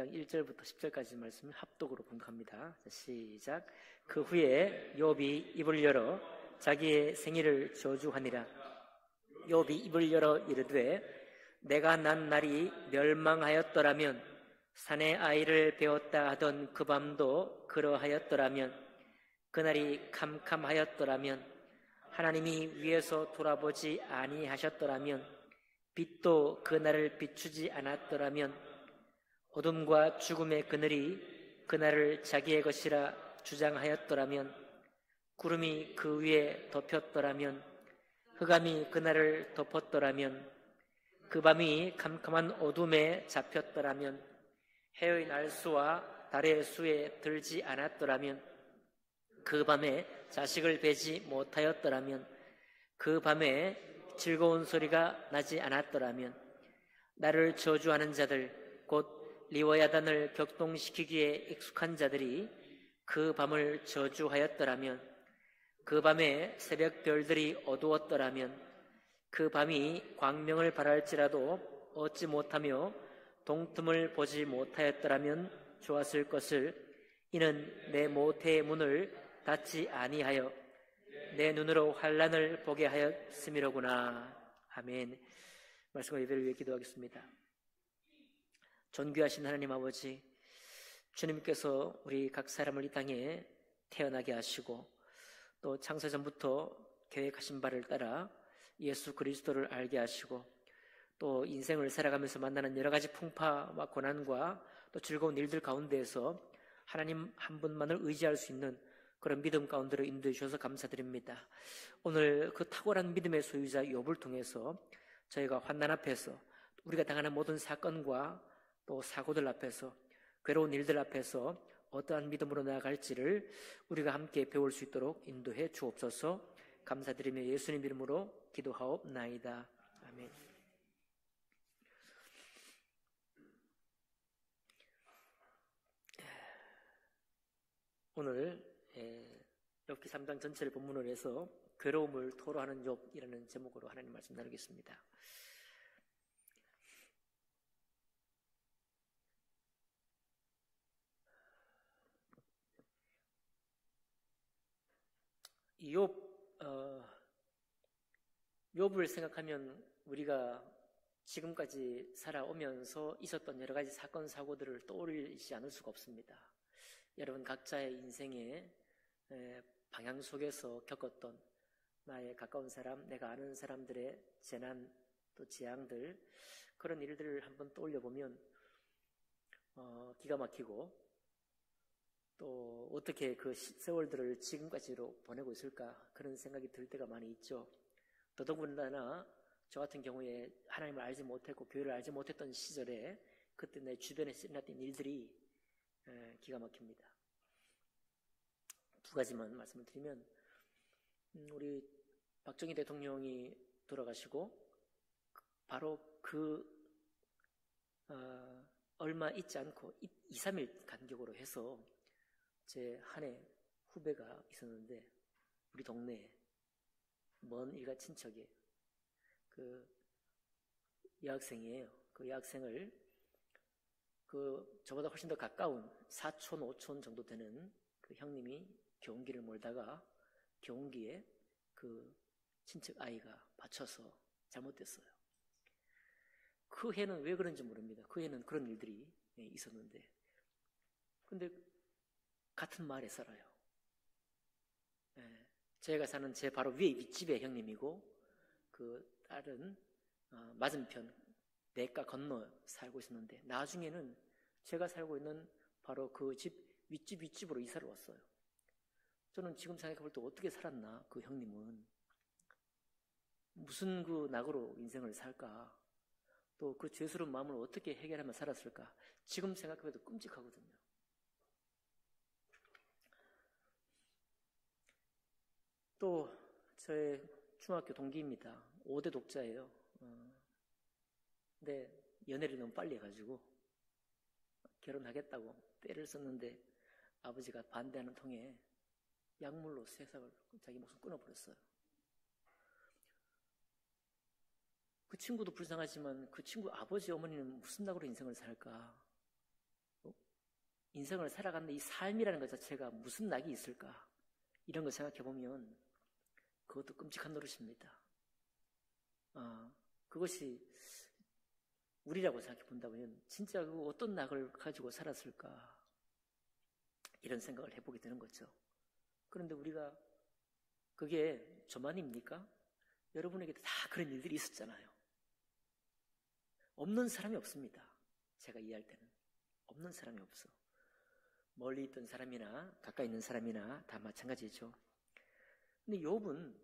13장 1절부터 10절까지 말씀 합독으로 봉독합니다. 자, 시작. 그 후에 욥이 입을 열어 자기의 생일을 저주하니라. 욥이 입을 열어 이르되 내가 난 날이 멸망하였더라면 산의 아이를 배웠다 하던 그 밤도 그러하였더라면 그날이 캄캄하였더라면 하나님이 위에서 돌아보지 아니하셨더라면 빛도 그날을 비추지 않았더라면 어둠과 죽음의 그늘이 그날을 자기의 것이라 주장하였더라면 구름이 그 위에 덮였더라면 흑암이 그날을 덮었더라면 그 밤이 캄캄한 어둠에 잡혔더라면 해의 날수와 달의 수에 들지 않았더라면 그 밤에 자식을 베지 못하였더라면 그 밤에 즐거운 소리가 나지 않았더라면 나를 저주하는 자들 곧 리워야단을 격동시키기에 익숙한 자들이 그 밤을 저주하였더라면 그 밤에 새벽 별들이 어두웠더라면 그 밤이 광명을 발할지라도 얻지 못하며 동틈을 보지 못하였더라면 좋았을 것을 이는 내 모태의 문을 닫지 아니하여 내 눈으로 환난을 보게 하였음이로구나. 아멘. 말씀과 예배를 위해 기도하겠습니다. 존귀하신 하나님 아버지, 주님께서 우리 각 사람을 이 땅에 태어나게 하시고 또 창세전부터 계획하신 바를 따라 예수 그리스도를 알게 하시고 또 인생을 살아가면서 만나는 여러 가지 풍파와 고난과 또 즐거운 일들 가운데에서 하나님 한 분만을 의지할 수 있는 그런 믿음 가운데로 인도해 주셔서 감사드립니다. 오늘 그 탁월한 믿음의 소유자 욥을 통해서 저희가 환난 앞에서 우리가 당하는 모든 사건과 또 사고들 앞에서 괴로운 일들 앞에서 어떠한 믿음으로 나아갈지를 우리가 함께 배울 수 있도록 인도해 주옵소서. 감사드리며 예수님 이름으로 기도하옵나이다. 아멘. 오늘 욥기 3장 전체를 본문으로 해서 괴로움을 토로하는 욥이라는 제목으로 하나님 말씀 나누겠습니다. 욥을 생각하면 우리가 지금까지 살아오면서 있었던 여러 가지 사건 사고들을 떠올리지 않을 수가 없습니다. 여러분 각자의 인생의 방향 속에서 겪었던 나의 가까운 사람, 내가 아는 사람들의 재난 또 재앙들, 그런 일들을 한번 떠올려 보면 기가 막히고 또 어떻게 그 세월들을 지금까지로 보내고 있을까 그런 생각이 들 때가 많이 있죠. 더더군다나 저 같은 경우에 하나님을 알지 못했고 교회를 알지 못했던 시절에 그때 내 주변에 일어났던 일들이 기가 막힙니다. 두 가지만 말씀을 드리면 우리 박정희 대통령이 돌아가시고 바로 얼마 있지 않고 2, 3일 간격으로 해서 제 한 해 후배가 있었는데 우리 동네에 먼 일가 친척이 그 여학생이에요. 그 여학생을 저보다 훨씬 더 가까운 4촌, 5촌 정도 되는 그 형님이 경운기를 몰다가 경운기에 그 친척 아이가 받쳐서 잘못됐어요. 그 해는 왜 그런지 모릅니다. 그 해는 그런 일들이 있었는데 근데 같은 마을에 살아요. 제가 사는 제 바로 위에 윗집의 형님이고 그 딸은 맞은편 내가 건너 살고 있었는데 나중에는 제가 살고 있는 바로 그 집 윗집으로 이사를 왔어요. 저는 지금 생각해볼 때 어떻게 살았나, 그 형님은 무슨 그 낙으로 인생을 살까, 또 그 죄스러운 마음을 어떻게 해결하며 살았을까, 지금 생각해도 끔찍하거든요. 또 저의 중학교 동기입니다. 5대 독자예요. 근데 연애를 너무 빨리 해가지고 결혼하겠다고 때를 썼는데 아버지가 반대하는 통에 약물로 세상을 자기 목숨 끊어버렸어요. 그 친구도 불쌍하지만 그 친구 아버지 어머니는 무슨 낙으로 인생을 살까. 인생을 살아가는 이 삶이라는 것 자체가 무슨 낙이 있을까? 이런 거 생각해 보면 그것도 끔찍한 노릇입니다. 그것이 우리라고 생각해 본다면 진짜 그 어떤 낙을 가지고 살았을까? 이런 생각을 해보게 되는 거죠. 그런데 우리가 그게 저만입니까? 여러분에게도 다 그런 일들이 있었잖아요. 없는 사람이 없습니다. 제가 이해할 때는 없는 사람이 없어. 멀리 있던 사람이나 가까이 있는 사람이나 다 마찬가지죠. 근데 욥은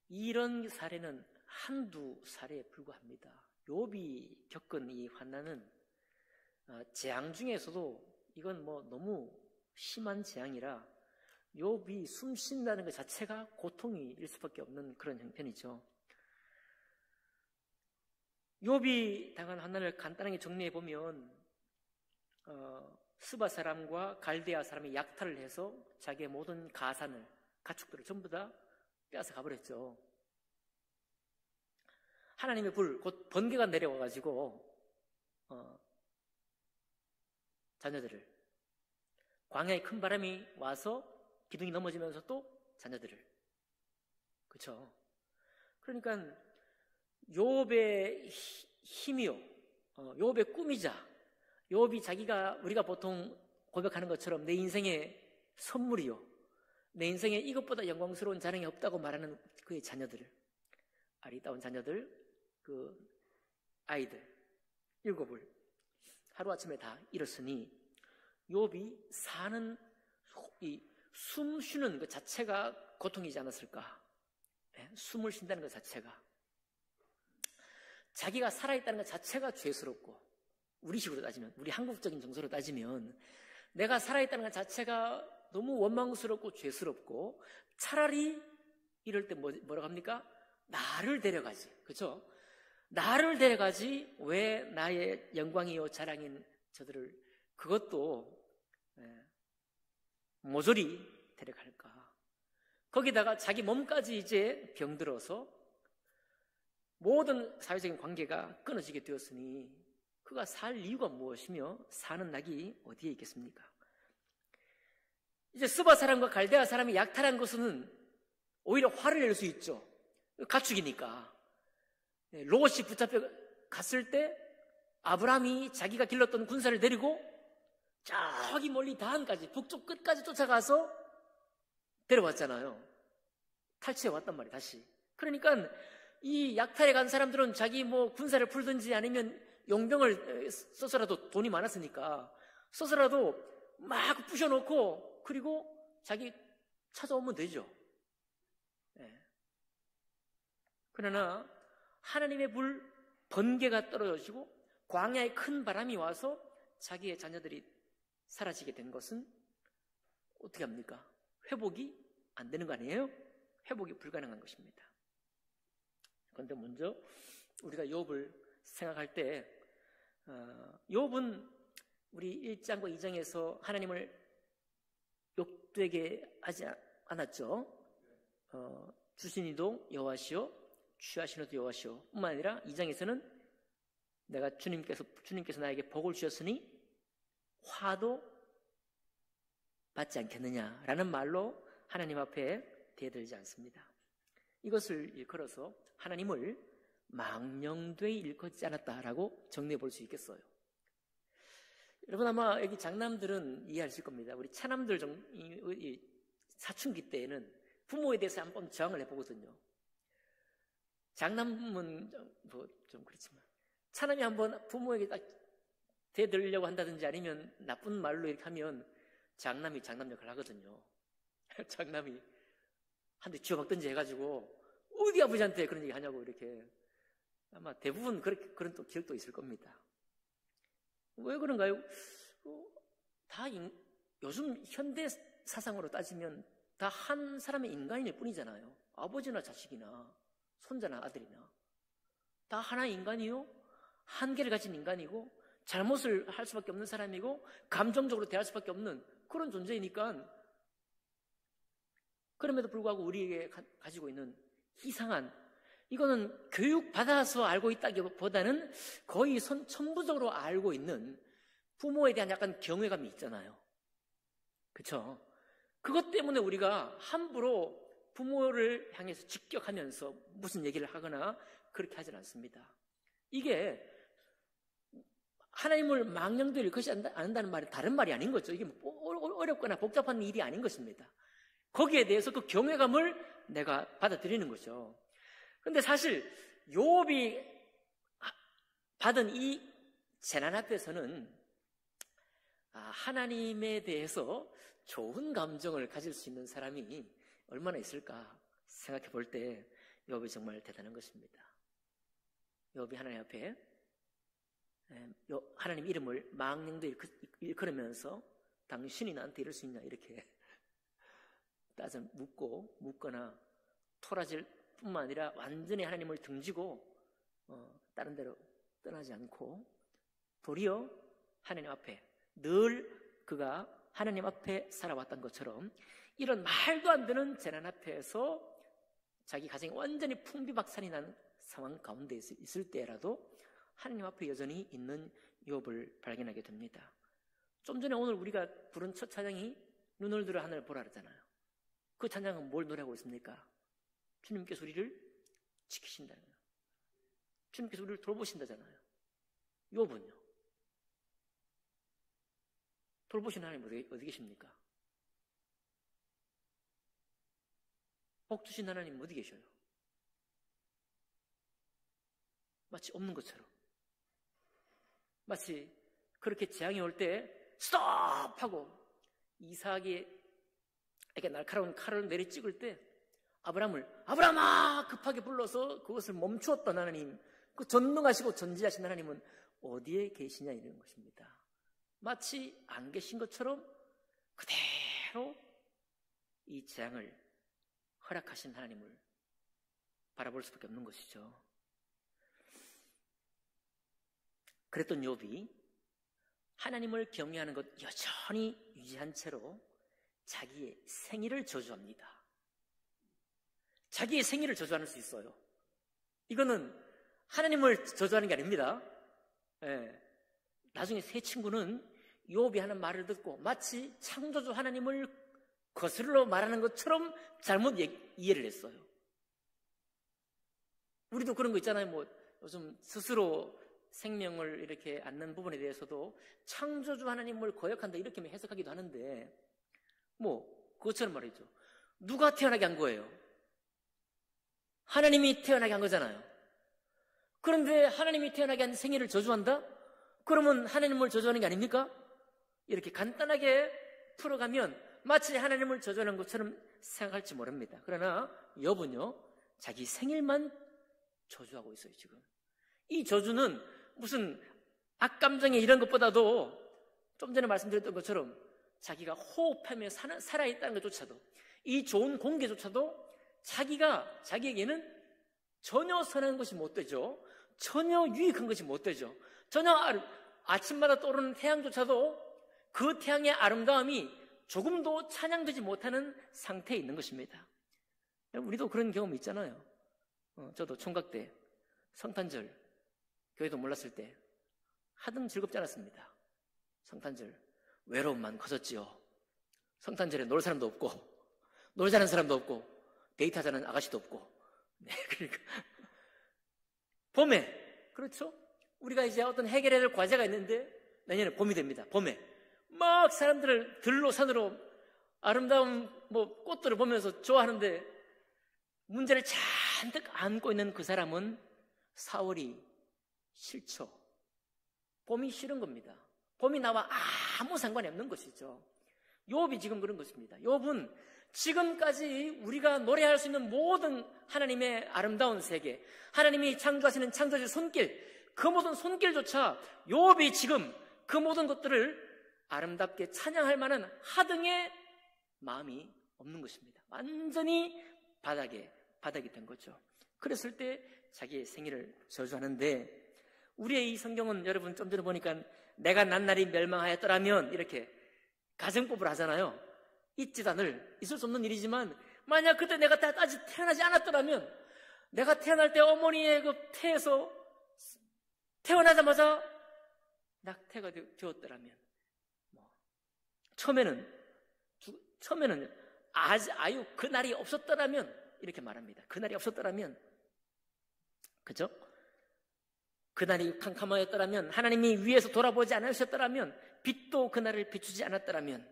이런 사례는 한두 사례에 불과합니다. 욥이 겪은 이 환난은 재앙 중에서도 이건 뭐 너무 심한 재앙이라 욥이 숨 쉰다는 것 자체가 고통일 수밖에 없는 그런 형편이죠. 욥이 당한 환난을 간단하게 정리해 보면 스바 사람과 갈대아 사람이 약탈을 해서 자기의 모든 가산을, 가축들을 전부 다 빼앗아 가버렸죠. 하나님의 불, 곧 번개가 내려와가지고 자녀들을, 광야에 큰 바람이 와서 기둥이 넘어지면서 또 자녀들을, 그렇죠? 그러니까 욥의 힘이요, 욥의 꿈이자 욥이 자기가 우리가 보통 고백하는 것처럼 내 인생의 선물이요, 내 인생에 이것보다 영광스러운 자랑이 없다고 말하는 그의 자녀들, 아리따운 자녀들, 그 아이들 7을 하루아침에 다 잃었으니 욥이 사는 이 숨 쉬는 것 자체가 고통이지 않았을까? 숨을 쉰다는 것 자체가, 자기가 살아있다는 것 자체가 죄스럽고, 우리식으로 따지면, 우리 한국적인 정서로 따지면 내가 살아있다는 것 자체가 너무 원망스럽고 죄스럽고, 차라리 이럴 때 뭐라고 합니까? 나를 데려가지, 그렇죠? 나를 데려가지 왜 나의 영광이요 자랑인 저들을 그것도 모조리 데려갈까? 거기다가 자기 몸까지 이제 병들어서 모든 사회적인 관계가 끊어지게 되었으니 그가 살 이유가 무엇이며 사는 낙이 어디에 있겠습니까? 이제 스바 사람과 갈대아 사람이 약탈한 것은 오히려 화를 낼 수 있죠. 가축이니까. 롯이 붙잡혀 갔을 때 아브라함이 자기가 길렀던 군사를 데리고 저기 멀리 다한까지, 북쪽 끝까지 쫓아가서 데려왔잖아요. 탈취해 왔단 말이에요, 다시. 그러니까 이 약탈에 간 사람들은 자기 뭐 군사를 풀든지 아니면 용병을 써서라도, 돈이 많았으니까 써서라도 막 부셔놓고 그리고 자기 찾아오면 되죠. 그러나 하나님의 불, 번개가 떨어지고 광야에 큰 바람이 와서 자기의 자녀들이 사라지게 된 것은 어떻게 합니까? 회복이 안 되는 거 아니에요? 회복이 불가능한 것입니다. 그런데 먼저 우리가 욥을 생각할 때 욥은 우리 1장과 2장에서 하나님을 욕되게 하지 않았죠. 주신 이도 여호와시오, 취하신 이도 여호와시오 뿐만 아니라 2장에서는 내가 주님께서 나에게 복을 주셨으니 화도 받지 않겠느냐라는 말로 하나님 앞에 대들지 않습니다. 이것을 일컬어서 하나님을 망령되이 일컫지 않았다라고 정리해 볼 수 있겠어요. 여러분 아마 여기 장남들은 이해하실 겁니다. 우리 차남들 사춘기 때에는 부모에 대해서 한번 저항을 해보거든요. 장남은 뭐 좀 그렇지만 차남이 한번 부모에게 딱 대들려고 한다든지 아니면 나쁜 말로 이렇게 하면 장남이 장남 역할을 하거든요. 장남이 한 대 쥐어박든지 해가지고 어디 아버지한테 그런 얘기 하냐고 이렇게. 아마 대부분 그런 또 기억도 있을 겁니다. 왜 그런가요? 다 요즘 현대 사상으로 따지면 다 한 사람의 인간일 뿐이잖아요. 아버지나 자식이나 손자나 아들이나 다 하나의 인간이요, 한계를 가진 인간이고 잘못을 할 수밖에 없는 사람이고 감정적으로 대할 수밖에 없는 그런 존재이니까, 그럼에도 불구하고 우리에게 가지고 있는 이상한, 이거는 교육받아서 알고 있다기보다는 거의 천부적으로 알고 있는 부모에 대한 약간 경외감이 있잖아요. 그렇죠? 그것 때문에 우리가 함부로 부모를 향해서 직격하면서 무슨 얘기를 하거나 그렇게 하진 않습니다. 이게 하나님을 망령되이 일컫지 않는다는 말이 다른 말이 아닌 거죠. 이게 어렵거나 복잡한 일이 아닌 것입니다. 거기에 대해서 그 경외감을 내가 받아들이는 거죠. 그런데 사실 욥이 받은 이 재난 앞에서는 하나님에 대해서 좋은 감정을 가질 수 있는 사람이 얼마나 있을까 생각해 볼 때 욥이 정말 대단한 것입니다. 욥이 하나님 앞에 하나님 이름을 망령도 일컬으면서 당신이 나한테 이럴 수 있냐 이렇게 따져 묻거나 토라질 뿐만 아니라 완전히 하나님을 등지고 다른 데로 떠나지 않고 도리어 하나님 앞에 늘 그가 하나님 앞에 살아왔던 것처럼 이런 말도 안 되는 재난 앞에서 자기 가정이 완전히 풍비박산이 난 상황 가운데 있을 때라도 하나님 앞에 여전히 있는 욥을 발견하게 됩니다. 좀 전에 오늘 우리가 부른 첫 찬양이 눈을 들어 하늘을 보라 그러잖아요. 그 찬양은 뭘 노래하고 있습니까? 주님께서 우리를 지키신다는 거예요. 주님께서 우리를 돌보신다잖아요. 욥은요? 돌보신 하나님 어디 계십니까? 복 주신 하나님 어디 계셔요? 마치 없는 것처럼. 마치 그렇게 재앙이 올 때 스톱! 하고 이삭에게 날카로운 칼을 내리 찍을 때 아브라함아! 급하게 불러서 그것을 멈추었던 하나님, 그 전능하시고 전지하신 하나님은 어디에 계시냐 이런 것입니다. 마치 안 계신 것처럼 그대로 이 재앙을 허락하신 하나님을 바라볼 수밖에 없는 것이죠. 그랬던 욥이 하나님을 경외하는 것 여전히 유지한 채로 자기의 생일을 저주합니다. 자기의 생일을 저주할 수 있어요. 이거는 하나님을 저주하는 게 아닙니다. 나중에 세 친구는 욥이 하는 말을 듣고 마치 창조주 하나님을 거슬러 말하는 것처럼 잘못 이해를 했어요. 우리도 그런 거 있잖아요. 뭐 요즘 스스로 생명을 이렇게 안는 부분에 대해서도 창조주 하나님을 거역한다 이렇게 해석하기도 하는데 그것처럼 말이죠. 누가 태어나게 한 거예요? 하나님이 태어나게 한 거잖아요. 그런데 하나님이 태어나게 한 생일을 저주한다? 그러면 하나님을 저주하는 게 아닙니까? 이렇게 간단하게 풀어가면 마치 하나님을 저주하는 것처럼 생각할지 모릅니다. 그러나 욥은요, 자기 생일만 저주하고 있어요, 지금. 이 저주는 무슨 악감정에 이런 것보다도 좀 전에 말씀드렸던 것처럼 자기가 호흡하며 살아있다는 것조차도, 이 좋은 공기조차도 자기에게는 전혀 선한 것이 못 되죠. 전혀 유익한 것이 못 되죠. 전혀 아침마다 떠오르는 태양조차도 그 태양의 아름다움이 조금도 찬양되지 못하는 상태에 있는 것입니다. 우리도 그런 경험이 있잖아요. 저도 총각 때 성탄절 교회도 몰랐을 때 하등 즐겁지 않았습니다. 성탄절 외로움만 커졌지요. 성탄절에 놀 사람도 없고 놀자는 사람도 없고 데이트하자는 아가씨도 없고. 그러니까 봄에 그렇죠? 우리가 이제 어떤 해결해야 될 과제가 있는데 내년에 봄이 됩니다. 봄에 막 사람들을 들로 산으로 아름다운 꽃들을 보면서 좋아하는데 문제를 잔뜩 안고 있는 그 사람은 4월이 싫죠. 봄이 싫은 겁니다. 봄이 나와 아무 상관이 없는 것이죠. 욥이 지금 그런 것입니다. 욥은 지금까지 우리가 노래할 수 있는 모든 하나님의 아름다운 세계, 하나님이 창조하시는 창조주의 손길, 그 모든 손길조차 욥이 지금 그 모든 것들을 아름답게 찬양할 만한 하등의 마음이 없는 것입니다. 완전히 바닥이 된 거죠. 그랬을 때 자기의 생일을 저주하는데, 우리의 이 성경은 여러분 좀 전에 보니까 내가 낱날이 멸망하였더라면 이렇게 가정법을 하잖아요. 있지도 않을, 있을 수 없는 일이지만 만약 그때 내가 아직 태어나지 않았더라면, 내가 태어날 때 어머니의 그 태에서 태어나자마자 낙태가 되었더라면, 처음에는 아유 그날이 없었더라면 이렇게 말합니다. 그날이 없었더라면, 그죠? 그날이 캄캄하였더라면, 하나님이 위에서 돌아보지 않으셨더라면, 빛도 그날을 비추지 않았더라면,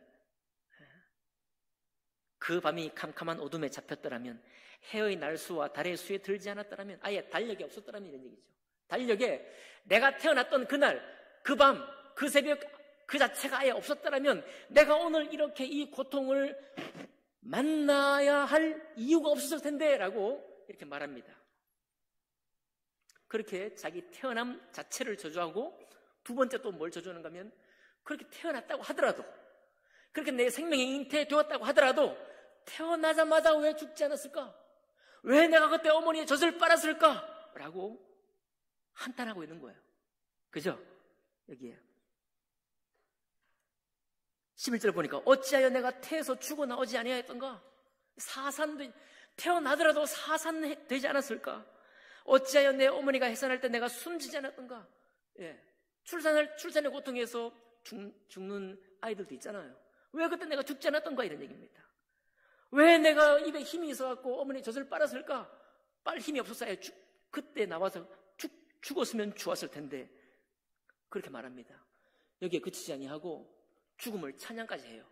그 밤이 캄캄한 어둠에 잡혔더라면, 해의 날수와 달의 수에 들지 않았더라면, 아예 달력이 없었더라면 이런 얘기죠. 달력에 내가 태어났던 그날, 그 밤, 그 새벽 그 자체가 아예 없었더라면 내가 오늘 이렇게 이 고통을 만나야 할 이유가 없었을 텐데 라고 이렇게 말합니다. 그렇게 자기 태어남 자체를 저주하고, 두 번째 또 뭘 저주하는가 하면, 그렇게 태어났다고 하더라도, 그렇게 내 생명이 잉태되었다고 하더라도 태어나자마자 왜 죽지 않았을까? 왜 내가 그때 어머니의 젖을 빨았을까? 라고 한탄하고 있는 거예요. 그죠? 여기에 11절 보니까 어찌하여 내가 태에서 죽어나오지 아니하였던가? 태어나더라도 사산되지 않았을까? 어찌하여 내 어머니가 해산할 때 내가 숨지지 않았던가? 예. 출산의 고통에서 죽는 아이들도 있잖아요. 왜 그때 내가 죽지 않았던가? 이런 얘기입니다. 왜 내가 입에 힘이 있어갖고 어머니 젖을 빨았을까? 빨 힘이 없었어야 그때 나와서 죽었으면 좋았을 텐데, 그렇게 말합니다. 여기에 그치지 아니하고 죽음을 찬양까지 해요.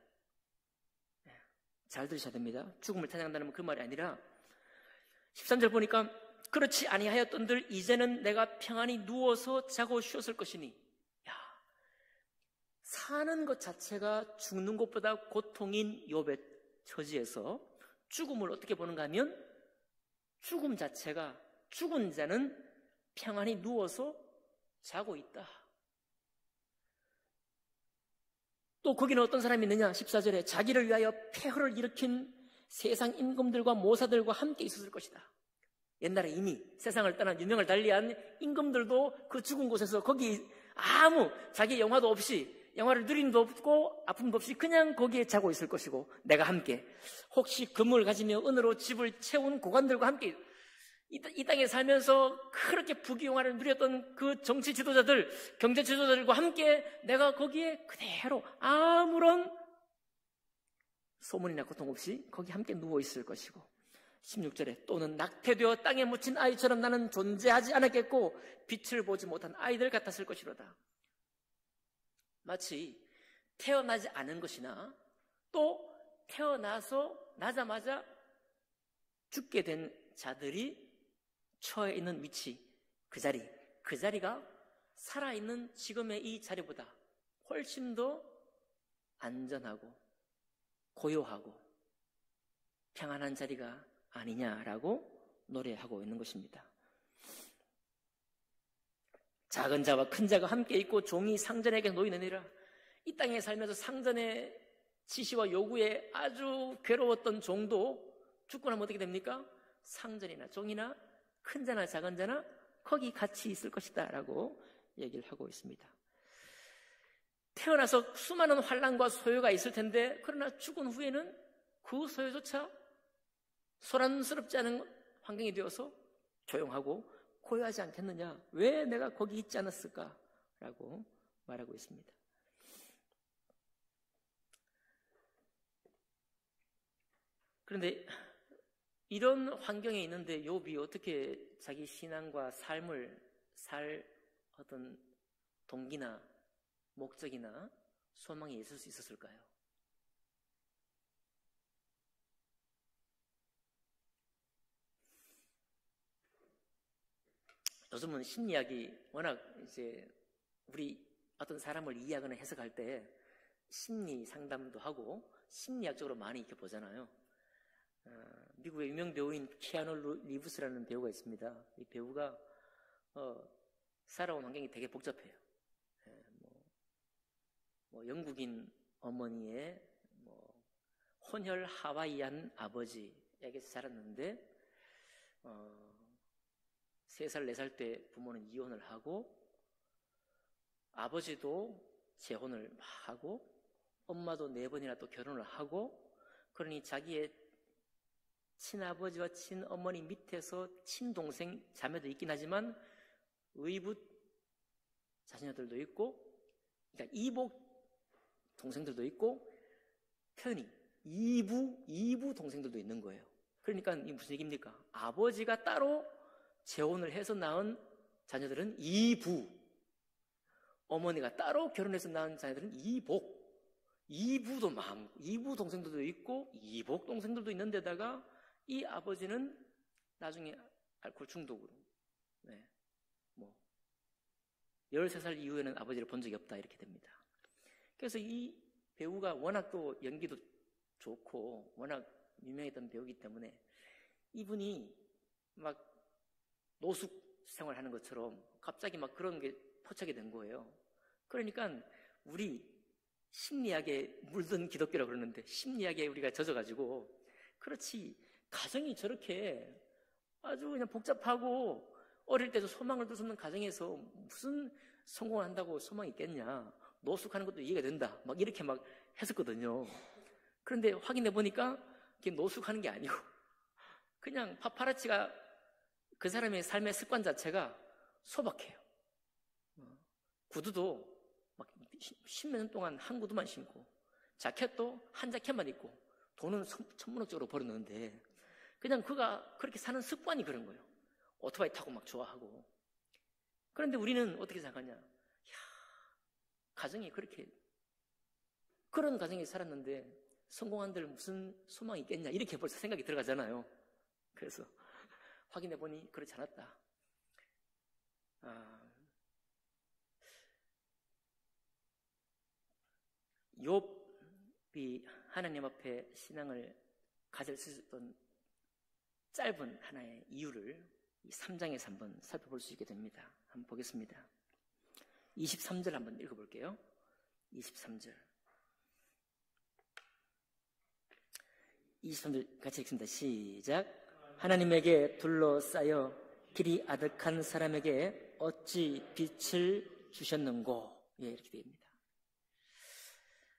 잘 들으셔야 됩니다. 죽음을 찬양한다는 그 말이 아니라 13절 보니까 그렇지 아니하였던들 이제는 내가 평안히 누워서 자고 쉬었을 것이니, 사는 것 자체가 죽는 것보다 고통인 욥의 처지에서 죽음을 어떻게 보는가 하면, 죽음 자체가, 죽은 자는 평안히 누워서 자고 있다. 또 거기는 어떤 사람이 있느냐? 14절에 자기를 위하여 폐허를 일으킨 세상 임금들과 모사들과 함께 있었을 것이다. 옛날에 이미 세상을 떠난 유명을 달리한 임금들도 그 죽은 곳에서 거기 아무 자기 영화도 없이, 영화를 누림도 없고 아픔도 없이 그냥 거기에 자고 있을 것이고, 내가 함께 혹시 금을 가지며 은으로 집을 채운 고관들과 함께 이 땅에 살면서 그렇게 부귀영화를 누렸던 그 정치 지도자들, 경제 지도자들과 함께 내가 거기에 그대로 아무런 소문이나 고통 없이 거기 함께 누워있을 것이고, 16절에 또는 낙태되어 땅에 묻힌 아이처럼 나는 존재하지 않았겠고 빛을 보지 못한 아이들 같았을 것이로다. 마치 태어나지 않은 것이나 또 태어나서 나자마자 죽게 된 자들이 처해 있는 위치, 그 자리가 살아있는 지금의 이 자리보다 훨씬 더 안전하고 고요하고 평안한 자리가 아니냐라고 노래하고 있는 것입니다. 작은 자와 큰 자가 함께 있고 종이 상전에게 놓이느니라. 이 땅에 살면서 상전의 지시와 요구에 아주 괴로웠던 종도 죽고 나면 어떻게 됩니까? 상전이나 종이나 큰 자나 작은 자나 거기 같이 있을 것이다 라고 얘기를 하고 있습니다. 태어나서 수많은 환난과 소요가 있을 텐데, 그러나 죽은 후에는 그 소요조차 소란스럽지 않은 환경이 되어서 조용하고 고요하지 않겠느냐? 왜 내가 거기 있지 않았을까? 라고 말하고 있습니다. 그런데 이런 환경에 있는데 욥이 어떻게 자기 신앙과 삶을 살 어떤 동기나 목적이나 소망이 있을 수 있었을까요? 요즘은 심리학이 워낙 이제 우리 어떤 사람을 이해하거나 해석할 때 심리 상담도 하고 심리학적으로 많이 이렇게 보잖아요. 미국의 유명 배우인 키아누 리브스라는 배우가 있습니다. 이 배우가 살아온 환경이 되게 복잡해요. 영국인 어머니의 혼혈 하와이안 아버지에게서 자랐는데 3살, 4살 때 부모는 이혼을 하고, 아버지도 재혼을 막 하고, 엄마도 4번이나 또 결혼을 하고, 그러니 자기의 친아버지와 친어머니 밑에서 친동생, 자매도 있긴 하지만 의붓 자녀들도 있고 그러니까 이복 동생들도 있고 편히 이부 동생들도 있는 거예요. 그러니까 이게 무슨 얘기입니까? 아버지가 따로 재혼을 해서 낳은 자녀들은 이부, 어머니가 따로 결혼해서 낳은 자녀들은 이복. 이부 동생들도 있고 이복 동생들도 있는데다가 이 아버지는 나중에 알코올 중독으로 13살 이후에는 아버지를 본 적이 없다 이렇게 됩니다. 그래서 이 배우가 워낙 또 연기도 좋고 워낙 유명했던 배우이기 때문에 이분이 막 노숙 생활하는 것처럼 갑자기 막 그런 게 포착이 된 거예요. 그러니까 우리 심리학에 물든 기독교라고 그러는데 심리학에 우리가 젖어가지고 그렇지 가정이 저렇게 아주 그냥 복잡하고 어릴 때도 소망을 둘 수 없는 가정에서 무슨 성공을 한다고 소망이 있겠냐, 노숙하는 것도 이해가 된다 막 이렇게 막 했었거든요. 그런데 확인해 보니까 그게 노숙하는 게 아니고 그냥 파파라치가 그 사람의 삶의 습관 자체가 소박해요. 구두도 막 10몇 년 동안 한 구두만 신고 자켓도 한 자켓만 입고 돈은 천문학적으로 벌었는데 그냥 그가 그렇게 사는 습관이 그런 거예요. 오토바이 타고 막 좋아하고. 그런데 우리는 어떻게 생각하냐, 가정이 그렇게 그런 가정에 살았는데 성공한들 무슨 소망이 있겠냐 이렇게 벌써 생각이 들어가잖아요. 그래서 확인해 보니 그렇지 않았다. 욥이 하나님 앞에 신앙을 가질 수 있었던 짧은 하나의 이유를 이 3장에서 한번 살펴볼 수 있게 됩니다. 한번 보겠습니다. 23절 한번 읽어볼게요. 23절 같이 읽습니다. 시작. 하나님에게 둘러싸여 길이 아득한 사람에게 어찌 빛을 주셨는고. 예, 이렇게 됩니다.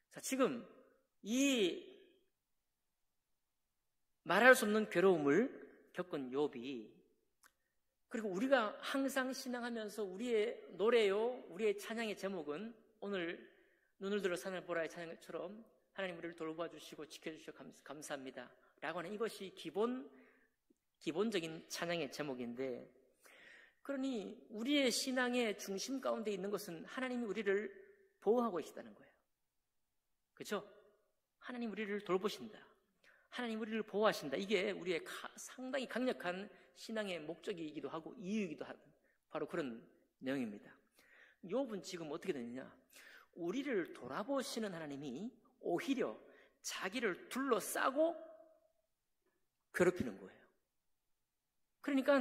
자, 지금 이 말할 수 없는 괴로움을 겪은 욥이, 그리고 우리가 항상 신앙하면서 우리의 노래요, 우리의 찬양의 제목은 오늘 눈을 들어 산을 보라의 찬양처럼 하나님 우리를 돌보아 주시고 지켜주셔서 감사합니다 라고 하는 이것이 기본적인 찬양의 제목인데, 그러니 우리의 신앙의 중심 가운데 있는 것은 하나님이 우리를 보호하고 계시다는 거예요. 그렇죠? 하나님 우리를 돌보신다, 하나님 우리를 보호하신다. 이게 우리의 상당히 강력한 신앙의 목적이기도 하고 이유이기도 하고 바로 그런 내용입니다. 욥은 지금 어떻게 되느냐, 우리를 돌아보시는 하나님이 오히려 자기를 둘러싸고 괴롭히는 거예요. 그러니까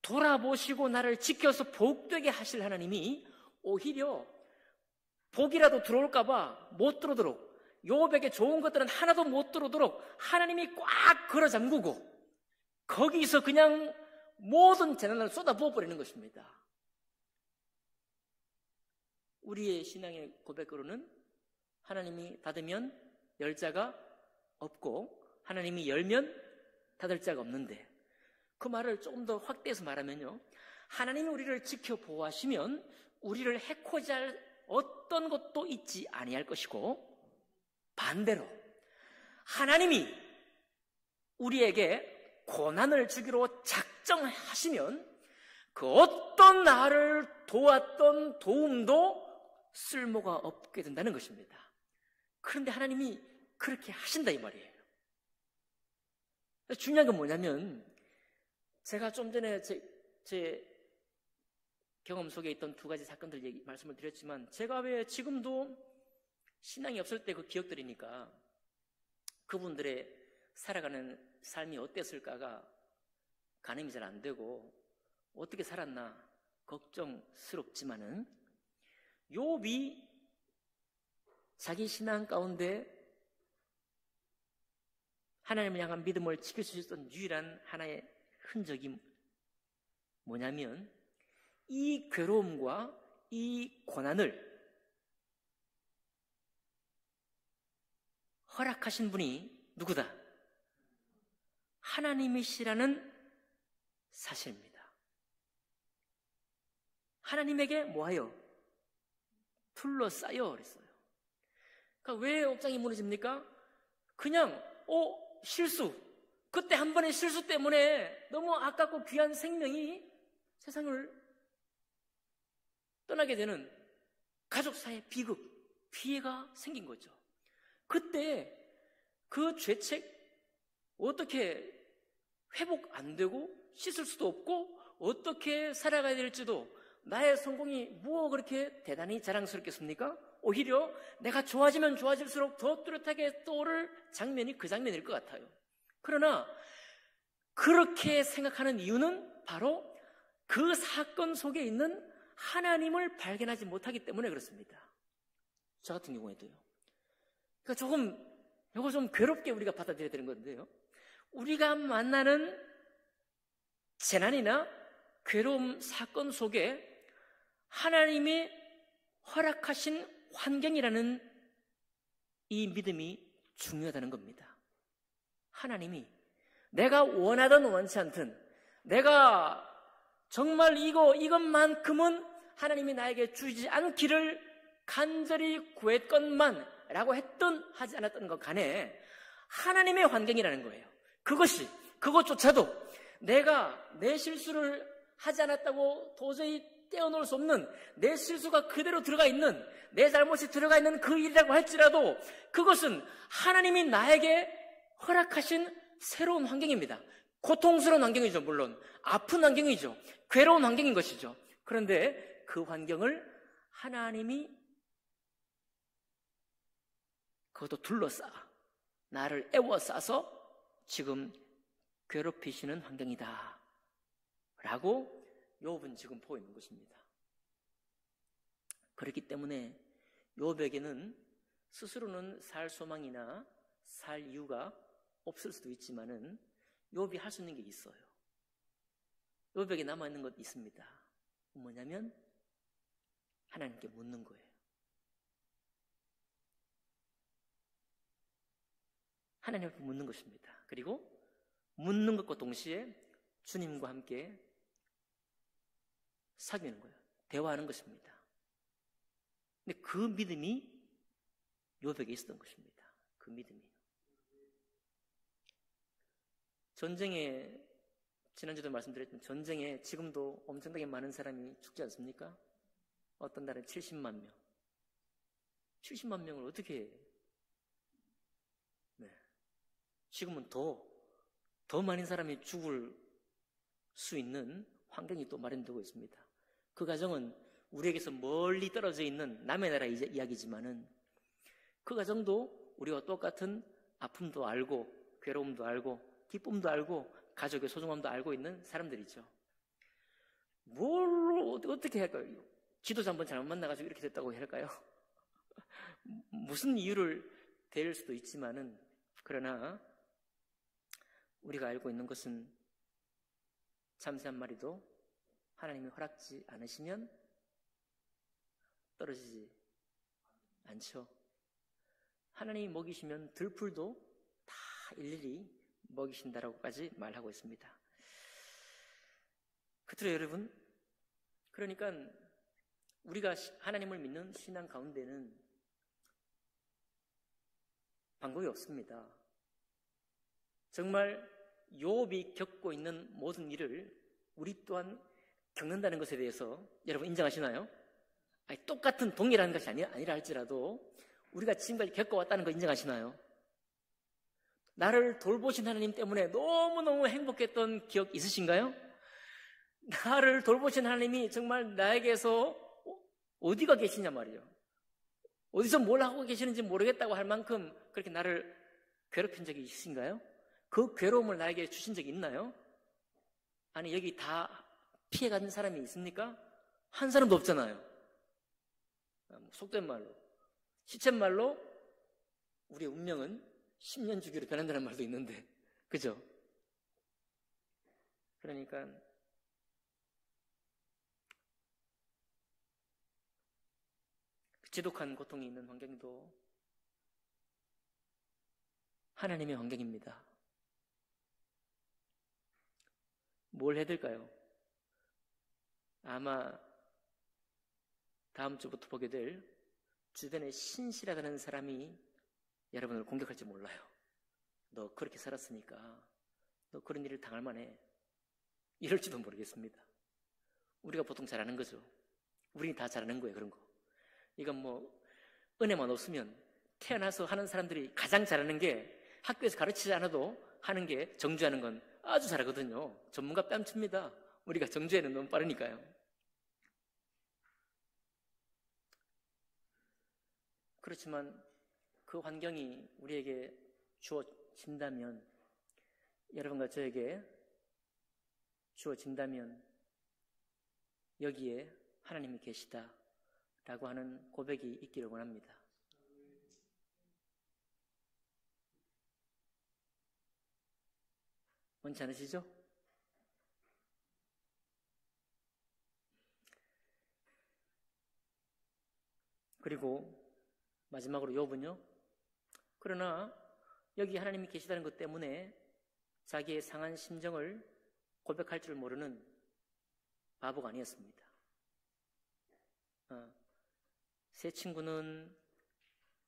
돌아보시고 나를 지켜서 복되게 하실 하나님이 오히려 복이라도 들어올까봐 못 들어오도록, 욥에게 좋은 것들은 하나도 못 들어오도록 하나님이 꽉 걸어 잠그고 거기서 그냥 모든 재난을 쏟아부어 버리는 것입니다. 우리의 신앙의 고백으로는 하나님이 닫으면 열 자가 없고 하나님이 열면 닫을 자가 없는데, 그 말을 조금 더 확대해서 말하면요, 하나님이 우리를 지켜 보호하시면 우리를 해코지 할 어떤 것도 있지 아니할 것이고, 반대로 하나님이 우리에게 고난을 주기로 작정하시면 그 어떤 나를 도왔던 도움도 쓸모가 없게 된다는 것입니다. 그런데 하나님이 그렇게 하신다 이 말이에요. 중요한 건 뭐냐면, 제가 좀 전에 제 경험 속에 있던 두 가지 사건들 말씀을 드렸지만, 제가 왜 지금도 신앙이 없을 때 그 기억들이니까 그분들의 살아가는 삶이 어땠을까가 가늠이 잘 안 되고 어떻게 살았나 걱정스럽지만은, 욥이 자기 신앙 가운데 하나님을 향한 믿음을 지킬 수 있었던 유일한 하나의 흔적이 뭐냐면, 이 괴로움과 이 고난을 허락하신 분이 누구다? 하나님이시라는 사실입니다. 하나님에게 뭐하여? 둘러싸여 그랬어요. 그러니까 왜 옥장이 무너집니까? 그냥 실수, 그때 한 번의 실수 때문에 너무 아깝고 귀한 생명이 세상을 떠나게 되는 가족 사이의 비극, 피해가 생긴 거죠. 그때 그 죄책 어떻게 회복 안 되고 씻을 수도 없고 어떻게 살아가야 될지도, 나의 성공이 뭐 그렇게 대단히 자랑스럽겠습니까? 오히려 내가 좋아지면 좋아질수록 더 뚜렷하게 떠오를 장면이 그 장면일 것 같아요. 그러나 그렇게 생각하는 이유는 바로 그 사건 속에 있는 하나님을 발견하지 못하기 때문에 그렇습니다. 저 같은 경우에도요. 그러니까 이거 좀 괴롭게 우리가 받아들여야 되는 건데요. 우리가 만나는 재난이나 괴로움 사건 속에 하나님이 허락하신 환경이라는 이 믿음이 중요하다는 겁니다. 하나님이 내가 원하든 원치 않든, 내가 정말 이것만큼은 하나님이 나에게 주지 않기를 간절히 구했건만 라고 했든 하지 않았던 것 간에 하나님의 환경이라는 거예요. 그것조차도 내가 내 실수를 하지 않았다고 도저히 떼어놓을 수 없는, 내 실수가 그대로 들어가 있는, 내 잘못이 들어가 있는 그 일이라고 할지라도 그것은 하나님이 나에게 허락하신 새로운 환경입니다. 고통스러운 환경이죠. 물론 아픈 환경이죠. 괴로운 환경인 것이죠. 그런데 그 환경을 하나님이 그것도 둘러싸 나를 애워싸서 지금 괴롭히시는 환경이다 라고 욥은 지금 보고 있는 것입니다. 그렇기 때문에 욥에게는 스스로는 살 소망이나 살 이유가 없을 수도 있지만은 욥이 할 수 있는 게 있어요. 욥에게 남아있는 것 있습니다. 뭐냐면 하나님께 묻는 거예요. 하나님께 묻는 것입니다. 그리고 묻는 것과 동시에 주님과 함께 사귀는 거예요. 대화하는 것입니다. 근데 그 믿음이 욥에게 있었던 것입니다. 그 믿음이. 전쟁에, 지난주도 말씀드렸지만 전쟁에 지금도 엄청나게 많은 사람이 죽지 않습니까? 어떤 날은 70만 명. 70만 명을 어떻게 해? 네. 지금은 더 많은 사람이 죽을 수 있는 환경이 또 마련되고 있습니다. 그 가정은 우리에게서 멀리 떨어져 있는 남의 나라 이야기지만은 그 가정도 우리와 똑같은 아픔도 알고 괴로움도 알고 기쁨도 알고 가족의 소중함도 알고 있는 사람들이죠. 어떻게 할까요? 지도자 한번 잘못 만나가지고 이렇게 됐다고 할까요? 무슨 이유를 댈 수도 있지만은, 그러나 우리가 알고 있는 것은 참새 한 마리도 하나님이 허락지 않으시면 떨어지지 않죠. 하나님이 먹이시면 들풀도 다 일일이 먹이신다라고까지 말하고 있습니다. 그렇죠, 여러분? 그러니까 우리가 하나님을 믿는 신앙 가운데는 방법이 없습니다. 정말 욥이 겪고 있는 모든 일을 우리 또한 겪는다는 것에 대해서 여러분 인정하시나요? 아니, 똑같은 동일한 것이 아니라 할지라도 우리가 지금까지 겪어왔다는 거 인정하시나요? 나를 돌보신 하나님 때문에 너무너무 행복했던 기억 있으신가요? 나를 돌보신 하나님이 정말 나에게서 어디가 계시냐 말이에요. 어디서 뭘 하고 계시는지 모르겠다고 할 만큼 그렇게 나를 괴롭힌 적이 있으신가요? 그 괴로움을 나에게 주신 적이 있나요? 아니, 여기 다 피해간 사람이 있습니까? 한 사람도 없잖아요. 속된 말로, 시쳇말로 우리의 운명은 10년 주기로 변한다는 말도 있는데, 그죠? 그러니까 지독한 고통이 있는 환경도 하나님의 환경입니다. 뭘 해야 될까요? 아마 다음 주부터 보게 될 주변에 신실하다는 사람이 여러분을 공격할지 몰라요. 너 그렇게 살았으니까 너 그런 일을 당할 만해. 이럴지도 모르겠습니다. 우리가 보통 잘하는 거죠. 우리 다 잘하는 거예요, 그런 거. 이건 뭐 은혜만 없으면 태어나서 하는 사람들이 가장 잘하는 게 학교에서 가르치지 않아도 하는 게 정주하는 건 아주 잘하거든요. 전문가 뺨칩니다. 우리가 정주에는 너무 빠르니까요. 그렇지만 그 환경이 우리에게 주어진다면, 여러분과 저에게 주어진다면 여기에 하나님이 계시다라고 하는 고백이 있기를 원합니다. 원치 않으시죠? 그리고 마지막으로 욥은요, 그러나 여기 하나님이 계시다는 것 때문에 자기의 상한 심정을 고백할 줄 모르는 바보가 아니었습니다. 세 친구는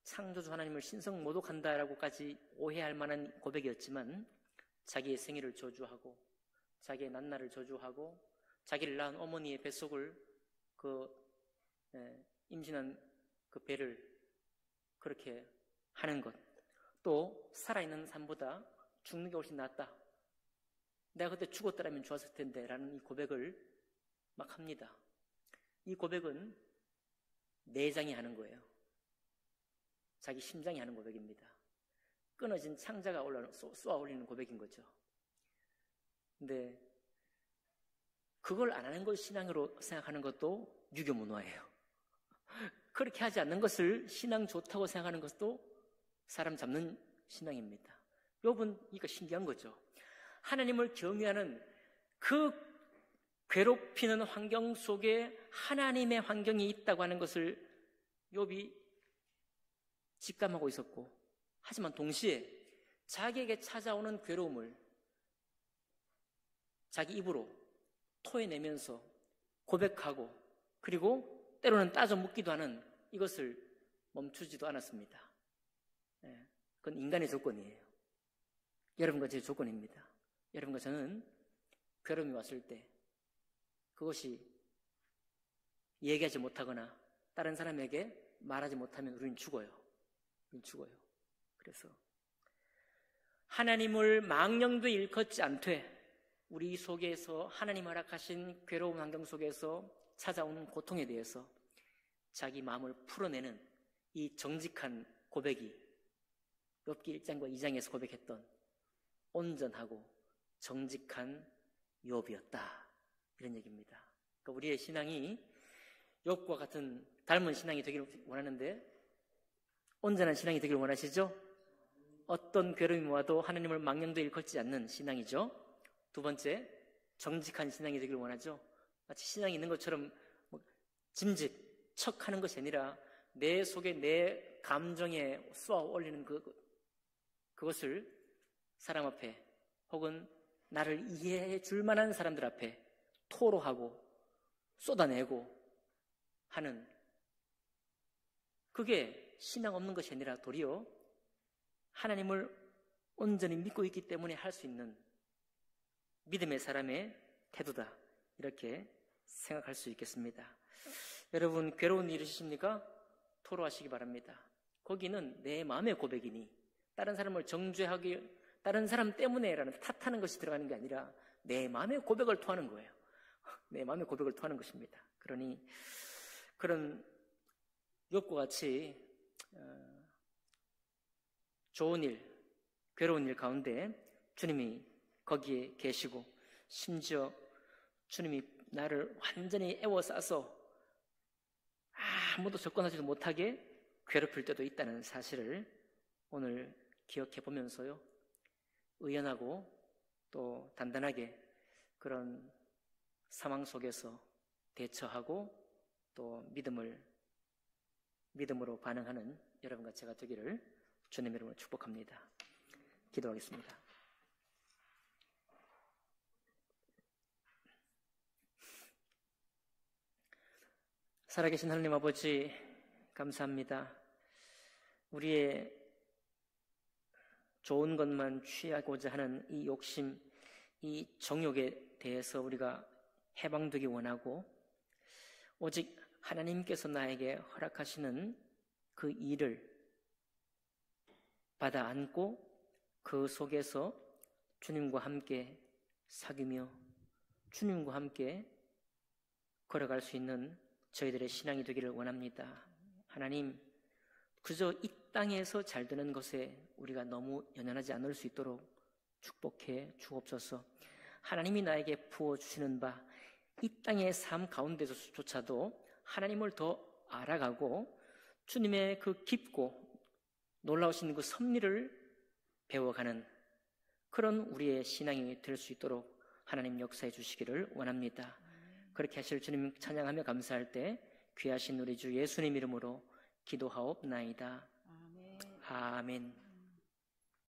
창조주 하나님을 신성 모독한다라고까지 오해할 만한 고백이었지만 자기의 생일을 저주하고 자기의 낱날을 저주하고 자기를 낳은 어머니의 뱃속을 임신한 그 배를 그렇게 하는 것, 또 살아있는 삶보다 죽는 게 훨씬 낫다. 내가 그때 죽었더라면 좋았을 텐데 라는 이 고백을 막 합니다. 이 고백은 내장이 하는 거예요. 자기 심장이 하는 고백입니다. 끊어진 창자가 쏘아 올리는 고백인 거죠. 근데 그걸 안 하는 걸 신앙으로 생각하는 것도 유교문화예요. 그렇게 하지 않는 것을 신앙 좋다고 생각하는 것도 사람 잡는 신앙입니다. 욥은 그러니까 신기한 거죠. 하나님을 경외하는 그 괴롭히는 환경 속에 하나님의 환경이 있다고 하는 것을 욥이 직감하고 있었고, 하지만 동시에 자기에게 찾아오는 괴로움을 자기 입으로 토해내면서 고백하고, 그리고 때로는 따져 묻기도 하는 이것을 멈추지도 않았습니다. 그건 인간의 조건이에요. 여러분과 제 조건입니다. 여러분과 저는 괴로움이 왔을 때 그것이 얘기하지 못하거나 다른 사람에게 말하지 못하면 우리는 죽어요. 그래서 하나님을 망령도 일컫지 않되 우리 속에서 하나님 허락하신 괴로운 환경 속에서 찾아오는 고통에 대해서 자기 마음을 풀어내는 이 정직한 고백이 욥기 1장과 2장에서 고백했던 온전하고 정직한 욥이었다, 이런 얘기입니다. 그러니까 우리의 신앙이 욥과 같은 닮은 신앙이 되기를 원하는데, 온전한 신앙이 되기를 원하시죠? 어떤 괴로움이 와도 하나님을 망령도 일컫지 않는 신앙이죠. 두 번째, 정직한 신앙이 되기를 원하죠. 마치 신앙이 있는 것처럼 짐짓 척하는 것이 아니라 내 속에 내 감정에 쏘아 올리는 그것을 사람 앞에 혹은 나를 이해해 줄 만한 사람들 앞에 토로하고 쏟아내고 하는, 그게 신앙 없는 것이 아니라 도리어 하나님을 온전히 믿고 있기 때문에 할 수 있는 믿음의 사람의 태도다, 이렇게 생각할 수 있겠습니다. 여러분, 괴로운 일 있으십니까? 토로하시기 바랍니다. 거기는 내 마음의 고백이니 다른 사람을 정죄하기, 다른 사람 때문에라는 탓하는 것이 들어가는 게 아니라 내 마음의 고백을 토하는 거예요. 내 마음의 고백을 토하는 것입니다. 그러니 그런 욥과 같이 좋은 일, 괴로운 일 가운데 주님이 거기에 계시고, 심지어 주님이 나를 완전히 애워싸서 아무도 접근하지도 못하게 괴롭힐 때도 있다는 사실을 오늘 기억해 보면서요, 의연하고 또 단단하게 그런 상황 속에서 대처하고 또 믿음으로 반응하는 여러분과 제가 되기를 주님의 이름으로 축복합니다. 기도하겠습니다. 살아계신 하나님 아버지, 감사합니다. 우리의 좋은 것만 취하고자 하는 이 욕심, 이 정욕에 대해서 우리가 해방되기 원하고, 오직 하나님께서 나에게 허락하시는 그 일을 받아 안고 그 속에서 주님과 함께 사귀며 주님과 함께 걸어갈 수 있는 저희들의 신앙이 되기를 원합니다. 하나님, 그저 이 땅에서 잘 되는 것에 우리가 너무 연연하지 않을 수 있도록 축복해 주옵소서. 하나님이 나에게 부어주시는 바 이 땅의 삶 가운데서조차도 하나님을 더 알아가고 주님의 그 깊고 놀라우신 그 섭리를 배워가는 그런 우리의 신앙이 될 수 있도록 하나님 역사해 주시기를 원합니다. 그렇게 하실 주님 찬양하며 감사할 때 귀하신 우리 주 예수님 이름으로 기도하옵나이다. 아멘.